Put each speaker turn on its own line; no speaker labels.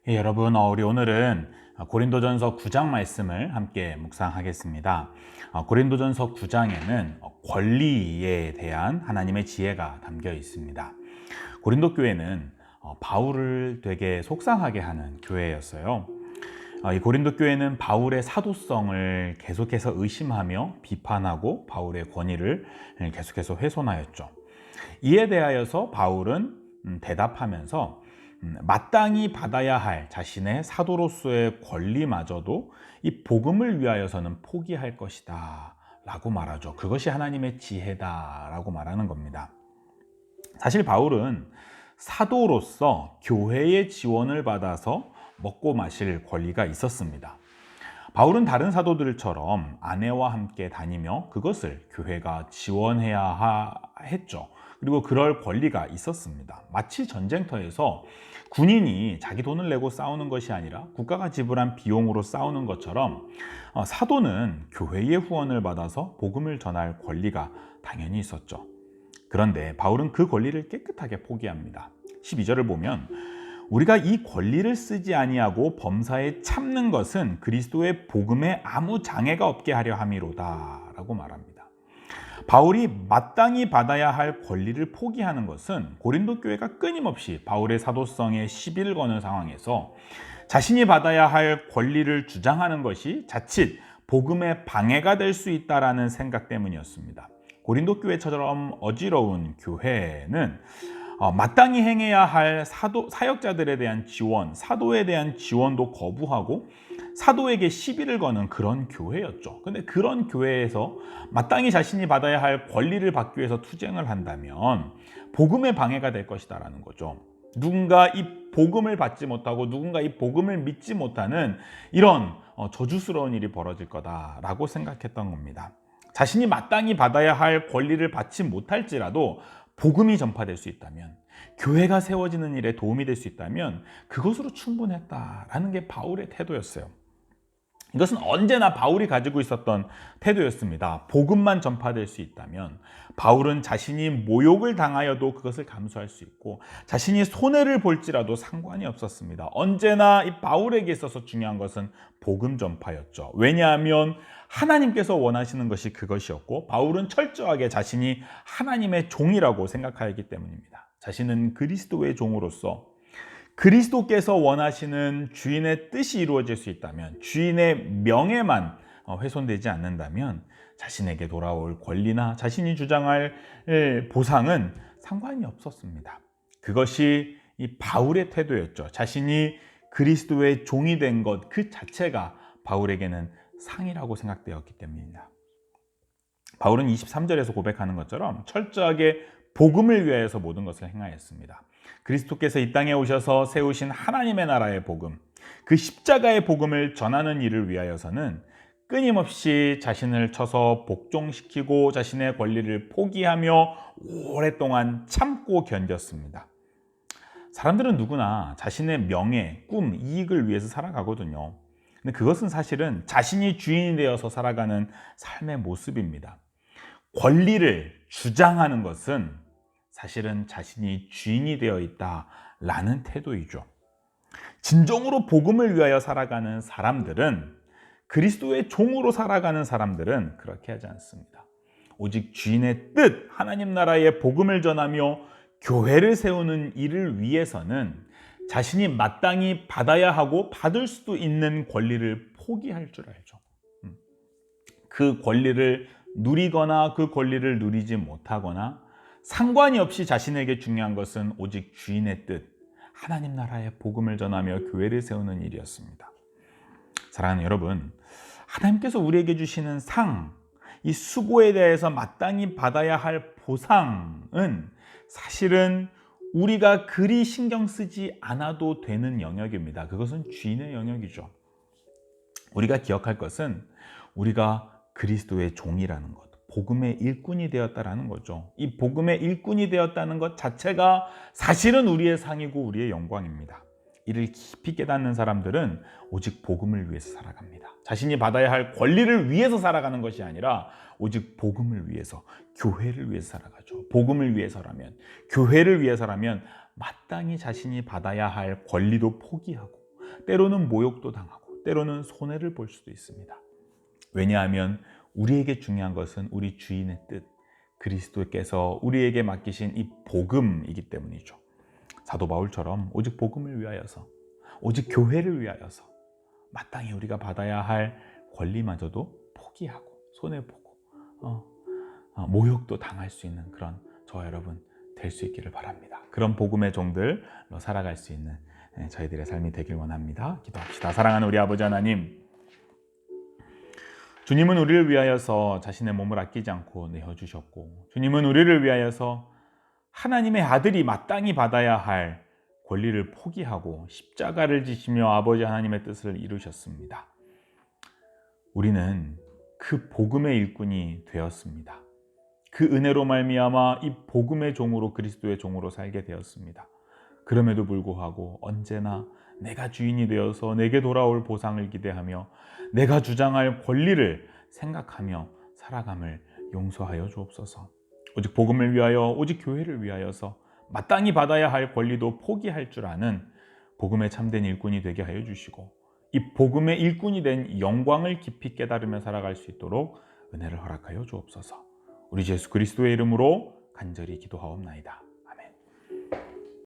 여러분, 우리 오늘은 고린도전서 9장 말씀을 함께 묵상하겠습니다. 고린도전서 9장에는 권리에 대한 하나님의 지혜가 담겨 있습니다. 고린도 교회는 바울을 되게 속상하게 하는 교회였어요. 이 고린도 교회는 바울의 사도성을 계속해서 의심하며 비판하고 바울의 권위를 계속해서 훼손하였죠. 이에 대하여서 바울은 대답하면서 마땅히 받아야 할 자신의 사도로서의 권리마저도 이 복음을 위하여서는 포기할 것이다 라고 말하죠. 그것이 하나님의 지혜다 라고 말하는 겁니다. 사실 바울은 사도로서 교회의 지원을 받아서 먹고 마실 권리가 있었습니다. 바울은 다른 사도들처럼 아내와 함께 다니며 그것을 교회가 지원해야 했죠. 그리고 그럴 권리가 있었습니다. 마치 전쟁터에서 군인이 자기 돈을 내고 싸우는 것이 아니라 국가가 지불한 비용으로 싸우는 것처럼 사도는 교회의 후원을 받아서 복음을 전할 권리가 당연히 있었죠. 그런데 바울은 그 권리를 깨끗하게 포기합니다. 12절을 보면 우리가 이 권리를 쓰지 아니하고 범사에 참는 것은 그리스도의 복음에 아무 장애가 없게 하려 함이로다 라고 말합니다. 바울이 마땅히 받아야 할 권리를 포기하는 것은 고린도 교회가 끊임없이 바울의 사도성에 시비를 거는 상황에서 자신이 받아야 할 권리를 주장하는 것이 자칫 복음의 방해가 될 수 있다라는 생각 때문이었습니다. 고린도 교회처럼 어지러운 교회는 마땅히 행해야 할 사역자들에 대한 지원, 사도에 대한 지원도 거부하고 사도에게 시비를 거는 그런 교회였죠. 근데 그런 교회에서 마땅히 자신이 받아야 할 권리를 받기 위해서 투쟁을 한다면 복음의 방해가 될 것이다라는 거죠. 누군가 이 복음을 받지 못하고 누군가 이 복음을 믿지 못하는 이런 저주스러운 일이 벌어질 거다라고 생각했던 겁니다. 자신이 마땅히 받아야 할 권리를 받지 못할지라도 복음이 전파될 수 있다면, 교회가 세워지는 일에 도움이 될 수 있다면 그것으로 충분했다라는 게 바울의 태도였어요. 이것은 언제나 바울이 가지고 있었던 태도였습니다. 복음만 전파될 수 있다면 바울은 자신이 모욕을 당하여도 그것을 감수할 수 있고 자신이 손해를 볼지라도 상관이 없었습니다. 언제나 이 바울에게 있어서 중요한 것은 복음 전파였죠. 왜냐하면 하나님께서 원하시는 것이 그것이었고 바울은 철저하게 자신이 하나님의 종이라고 생각하였기 때문입니다. 자신은 그리스도의 종으로서 그리스도께서 원하시는 주인의 뜻이 이루어질 수 있다면, 주인의 명예만 훼손되지 않는다면 자신에게 돌아올 권리나 자신이 주장할 보상은 상관이 없었습니다. 그것이 이 바울의 태도였죠. 자신이 그리스도의 종이 된 것 그 자체가 바울에게는 상이라고 생각되었기 때문입니다. 바울은 23절에서 고백하는 것처럼 철저하게 복음을 위하여서 모든 것을 행하였습니다. 그리스도께서 이 땅에 오셔서 세우신 하나님의 나라의 복음, 그 십자가의 복음을 전하는 일을 위하여서는 끊임없이 자신을 쳐서 복종시키고 자신의 권리를 포기하며 오랫동안 참고 견뎠습니다. 사람들은 누구나 자신의 명예, 꿈, 이익을 위해서 살아가거든요. 근데 그것은 사실은 자신이 주인이 되어서 살아가는 삶의 모습입니다. 권리를 주장하는 것은 사실은 자신이 주인이 되어 있다라는 태도이죠. 진정으로 복음을 위하여 살아가는 사람들은, 그리스도의 종으로 살아가는 사람들은 그렇게 하지 않습니다. 오직 주인의 뜻, 하나님 나라의 복음을 전하며 교회를 세우는 일을 위해서는 자신이 마땅히 받아야 하고 받을 수도 있는 권리를 포기할 줄 알죠. 그 권리를 누리거나 그 권리를 누리지 못하거나 상관이 없이 자신에게 중요한 것은 오직 주인의 뜻, 하나님 나라의 복음을 전하며 교회를 세우는 일이었습니다. 사랑하는 여러분, 하나님께서 우리에게 주시는 상, 이 수고에 대해서 마땅히 받아야 할 보상은 사실은 우리가 그리 신경 쓰지 않아도 되는 영역입니다. 그것은 주인의 영역이죠. 우리가 기억할 것은 우리가 그리스도의 종이라는 것, 복음의 일꾼이 되었다라는 거죠. 이 복음의 일꾼이 되었다는 것 자체가 사실은 우리의 상이고 우리의 영광입니다. 이를 깊이 깨닫는 사람들은 오직 복음을 위해서 살아갑니다. 자신이 받아야 할 권리를 위해서 살아가는 것이 아니라 오직 복음을 위해서, 교회를 위해서 살아가죠. 복음을 위해서라면, 교회를 위해서라면 마땅히 자신이 받아야 할 권리도 포기하고 때로는 모욕도 당하고 때로는 손해를 볼 수도 있습니다. 왜냐하면 우리에게 중요한 것은 우리 주인의 뜻, 그리스도께서 우리에게 맡기신 이 복음이기 때문이죠. 사도 바울처럼 오직 복음을 위하여서, 오직 교회를 위하여서 마땅히 우리가 받아야 할 권리마저도 포기하고 손해보고 모욕도 당할 수 있는 그런 저와 여러분 될 수 있기를 바랍니다. 그런 복음의 종들로 살아갈 수 있는 저희들의 삶이 되길 원합니다. 기도합시다. 사랑하는 우리 아버지 하나님, 주님은 우리를 위하여서 자신의 몸을 아끼지 않고 내어주셨고, 주님은 우리를 위하여서 하나님의 아들이 마땅히 받아야 할 권리를 포기하고 십자가를 지시며 아버지 하나님의 뜻을 이루셨습니다. 우리는 그 복음의 일꾼이 되었습니다. 그 은혜로 말미암아 이 복음의 종으로, 그리스도의 종으로 살게 되었습니다. 그럼에도 불구하고 언제나 내가 주인이 되어서 내게 돌아올 보상을 기대하며 내가 주장할 권리를 생각하며 살아감을 용서하여 주옵소서. 오직 복음을 위하여, 오직 교회를 위하여서 마땅히 받아야 할 권리도 포기할 줄 아는 복음의 참된 일꾼이 되게 하여 주시고, 이 복음의 일꾼이 된 영광을 깊이 깨달으며 살아갈 수 있도록 은혜를 허락하여 주옵소서. 우리 예수 그리스도의 이름으로 간절히 기도하옵나이다.